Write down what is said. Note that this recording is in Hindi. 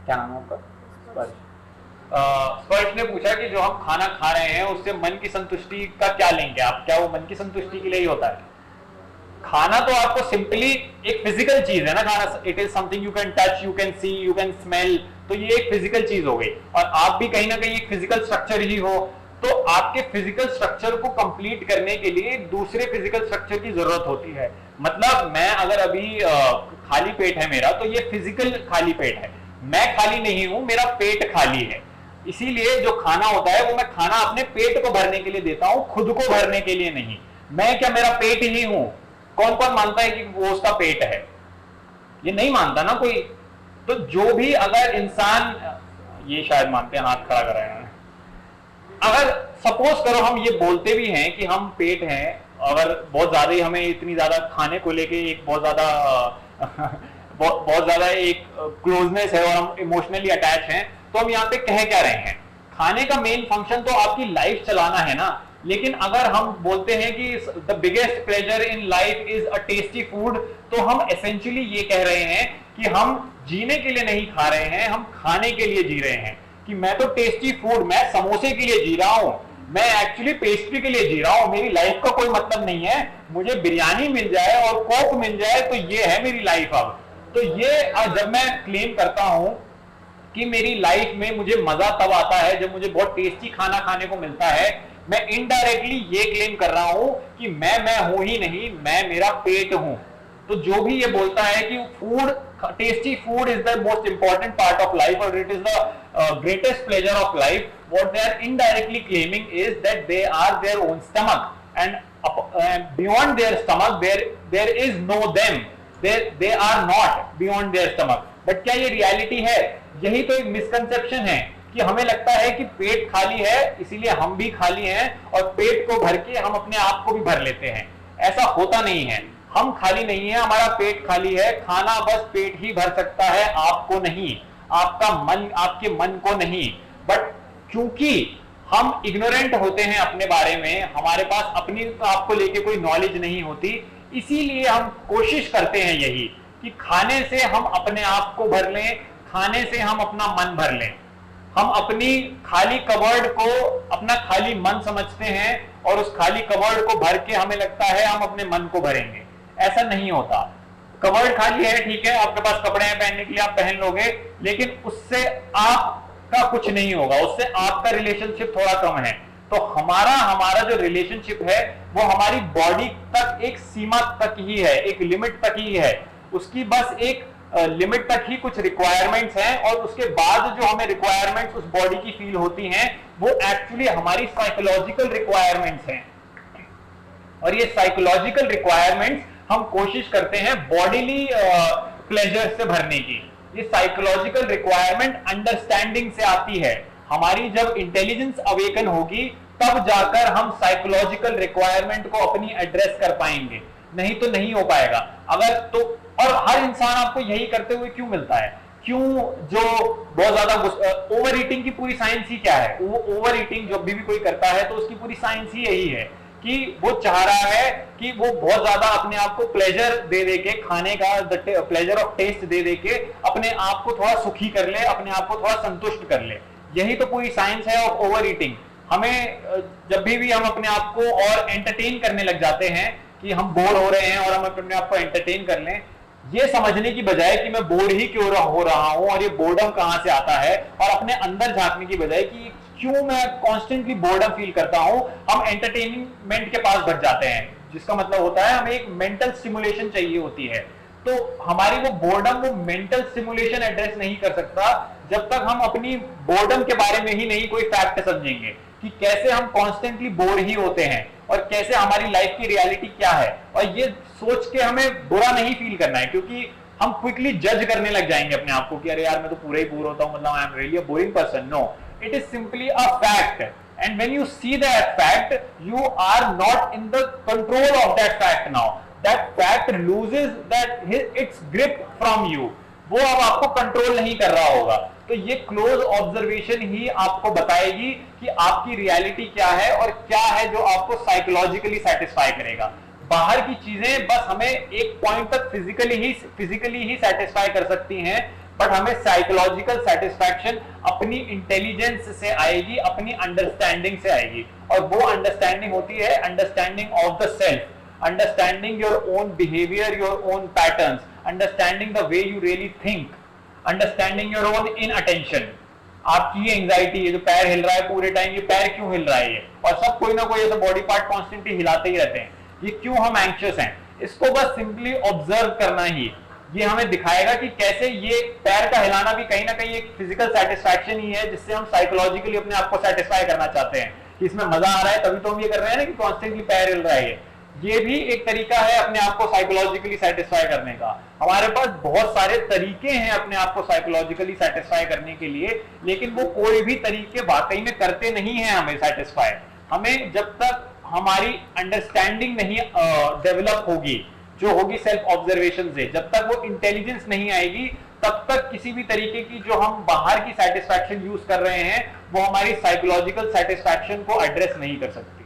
क्या नाम है आपका? स्पर्श। स्पर्श ने पूछा कि जो हम खाना खा रहे हैं उससे मन की संतुष्टि का क्या लिंक है? आप क्या वो मन की संतुष्टि के लिए ही होता है? खाना तो आपको सिंपली एक फिजिकल चीज है ना खाना, it is something you can touch, you can see, you can smell, तो ये एक फिजिकल चीज हो गई और आप भी कहीं ना कहीं एक फिजिकल स्ट्रक्चर ही हो, तो आपके फिजिकल स्ट्रक्चर को कंप्लीट करने के लिए दूसरे फिजिकल स्ट्रक्चर की जरूरत होती है। मतलब मैं अगर अभी खाली पेट है मेरा, तो ये फिजिकल खाली पेट है, मैं खाली नहीं हूं, मेरा पेट खाली है। इसीलिए जो खाना होता है वो मैं खाना अपने पेट को भरने के लिए देता हूं, खुद को भरने के लिए नहीं। मैं क्या मेरा पेट ही हूं? कौन कौन मानता है कि वो उसका पेट है? ये नहीं मानता ना कोई। तो जो भी अगर इंसान, ये शायद मानते हैं, हाथ खड़ा कर रहे हैं, अगर सपोज करो हम ये बोलते भी हैं कि हम पेट हैं, अगर बहुत ज्यादा ही हमें इतनी ज्यादा खाने को लेके एक बहुत ज्यादा बहुत ज्यादा एक क्लोजनेस है और हम इमोशनली अटैच हैं, तो हम यहाँ पे कह क्या रहे हैं? खाने का मेन फंक्शन तो आपकी लाइफ चलाना है ना। लेकिन अगर हम बोलते हैं कि the biggest pleasure in life is a tasty food, तो हम एसेंशियली ये कह रहे हैं कि हम जीने के लिए नहीं खा रहे हैं, हम खाने के लिए जी रहे हैं। कि मैं तो टेस्टी फूड, मैं समोसे के लिए जी रहा हूं, मैं एक्चुअली पेस्ट्री के लिए जी रहा हूं, मेरी लाइफ का कोई मतलब नहीं है। मुझे बिरयानी मिल जाए और कोक मिल जाए तो ये है मेरी लाइफ। अब तो ये जब मैं क्लेम करता हूं कि मेरी लाइफ में मुझे मजा तब आता है जब मुझे बहुत टेस्टी खाना खाने को मिलता है, मैं इनडायरेक्टली ये क्लेम कर रहा हूं कि मैं हूं ही नहीं, मैं मेरा पेट हूं। तो जो भी ये बोलता है कि food, tasty food is the most important part of life और it is the greatest pleasure of life, what they are indirectly claiming is that they are their own stomach and beyond their stomach there is no them, they are not beyond their stomach. But क्या ये रियलिटी है? यही तो एक मिसकंसेप्शन है कि हमें लगता है कि पेट खाली है इसीलिए हम भी खाली हैं और पेट को भर के हम अपने आप को भी भर लेते हैं। ऐसा होता नहीं है। हम खाली नहीं है, हमारा पेट खाली है। खाना बस पेट ही भर सकता है, आपको नहीं, आपका मन, आपके मन को नहीं। बट क्योंकि हम इग्नोरेंट होते हैं अपने बारे में, हमारे पास अपनी आप को लेके कोई नॉलेज नहीं होती, इसीलिए हम कोशिश करते हैं यही कि खाने से हम अपने आप को भर लें, खाने से हम अपना मन भर लें। हम अपनी खाली कबर्ड को अपना खाली मन समझते हैं और उस खाली कबर्ड को भर के हमें लगता है हम अपने मन को भरेंगे। ऐसा नहीं होता। कबर्ड खाली है, ठीक है, आपके पास कपड़े हैं पहनने के लिए, आप पहन लोगे, लेकिन उससे आपका कुछ नहीं होगा, उससे आपका रिलेशनशिप थोड़ा कम है। तो हमारा हमारा जो रिलेशनशिप है वो हमारी बॉडी तक एक सीमा तक ही है, एक लिमिट तक ही है। उसकी बस एक लिमिट तक ही कुछ रिक्वायरमेंट्स हैं और उसके बाद जो हमें रिक्वायरमेंट्स उस बॉडी की फील होती हैं वो एक्चुअली हमारी साइकोलॉजिकल रिक्वायरमेंट्स हैं। और ये साइकोलॉजिकल रिक्वायरमेंट्स हम कोशिश करते हैं बॉडीली प्लेजर से भरने की। ये साइकोलॉजिकल रिक्वायरमेंट अंडरस्टैंडिंग से आती है। हमारी जब इंटेलिजेंस अवेकन होगी तब जाकर हम साइकोलॉजिकल रिक्वायरमेंट को अपनी एड्रेस कर पाएंगे, नहीं तो नहीं हो पाएगा। अगर तो, और हर इंसान आपको यही करते हुए क्यों मिलता है? क्यों? जो बहुत ज्यादा ओवर ईटिंग की पूरी साइंस ही क्या है? वो ओवर ईटिंग जब भी कोई करता है तो उसकी पूरी साइंस ही यही है कि वो चाह रहा है कि वो बहुत ज्यादा अपने आप को प्लेजर दे दे के, खाने का प्लेजर ऑफ टेस्ट दे दे के अपने आप को थोड़ा सुखी कर ले, अपने आप को थोड़ा संतुष्ट कर ले। यही तो पूरी साइंस है ऑफ ओवर ईटिंग। हमें जब भी हम अपने आप को और एंटरटेन करने लग जाते हैं कि हम बोर हो रहे हैं और हम अपने आप को एंटरटेन कर लें, ये समझने की बजाय कि मैं बोर ही क्यों हो रहा हूं और ये बोर्डम कहां से आता है, और अपने अंदर झांकने की बजाय कि क्यों मैं कॉन्स्टेंटली बोर्डम फील करता हूं, हम एंटरटेनमेंट के पास बढ़ जाते हैं। जिसका मतलब होता है हमें एक मेंटल स्टिमुलेशन चाहिए होती है। तो हमारी वो बोर्डम, वो मेंटल स्टिमुलेशन एड्रेस नहीं कर सकता जब तक हम अपनी बोर्डम के बारे में ही नहीं कोई फैक्ट समझेंगे कि कैसे हम कॉन्स्टेंटली बोर ही होते हैं और कैसे हमारी लाइफ की रियलिटी क्या है। और ये सोच के हमें बुरा नहीं फील करना है, क्योंकि हम क्विकली जज करने लग जाएंगे अपने आप को कि अरे यार मैं तो पूरा ही बोर होता हूं, मतलब I am really a boring person. No, it is simply a fact, and when you see that fact you are not in the control of that fact. Now that fact loses its grip from you, वो अब आपको कंट्रोल नहीं कर रहा होगा। तो ये क्लोज ऑब्जर्वेशन ही आपको बताएगी कि आपकी रियलिटी क्या है और क्या है जो आपको साइकोलॉजिकली सेटिस्फाई करेगा। बाहर की चीजें बस हमें एक पॉइंट तक फिजिकली ही सेटिस्फाई कर सकती हैं, बट हमें साइकोलॉजिकल सेटिस्फैक्शन अपनी इंटेलिजेंस से आएगी, अपनी अंडरस्टैंडिंग से आएगी, और वो अंडरस्टैंडिंग होती है understanding of the self, understanding your own behavior, your own patterns, understanding the way you really think, understanding your own inattention. आपकी ये एंजाइटी, ये जो पैर हिल रहा है पूरे टाइम, ये पैर क्यों हिल रहा है ये, और सब कोई ना कोई ऐसा बॉडी पार्ट कॉन्स्टेंटली हिलाते ही रहते हैं, ये क्यों हम एंक्शियस हैं, इसको बस सिंपली ऑब्जर्व करना ही ये हमें दिखाएगा कि कैसे ये पैर का हिलाना भी कहीं ना कहीं एक फिजिकल सेटिस्फैक्शन ही है, जिससे हम साइकोलॉजिकली अपने आप को सेटिस्फाई करना चाहते हैं कि इसमें मजा आ रहा है, तभी तो हम ये कर रहे हैं ना कि कॉन्स्टेंटली पैर हिल रहा है। ये भी एक तरीका है अपने आप को साइकोलॉजिकली सेटिस्फाई करने का। हमारे पास बहुत सारे तरीके हैं अपने आप को साइकोलॉजिकली सेटिस्फाई करने के लिए, लेकिन वो कोई भी तरीके वाकई में करते नहीं है हमें सेटिस्फाई। हमें जब तक हमारी अंडरस्टैंडिंग नहीं डेवलप होगी, जो होगी सेल्फ ऑब्जर्वेशन से, जब तक वो इंटेलिजेंस नहीं आएगी, तब तक किसी भी तरीके की जो हम बाहर की सेटिस्फैक्शन यूज कर रहे हैं वो हमारी साइकोलॉजिकल सेटिस्फैक्शन को एड्रेस नहीं कर सकती।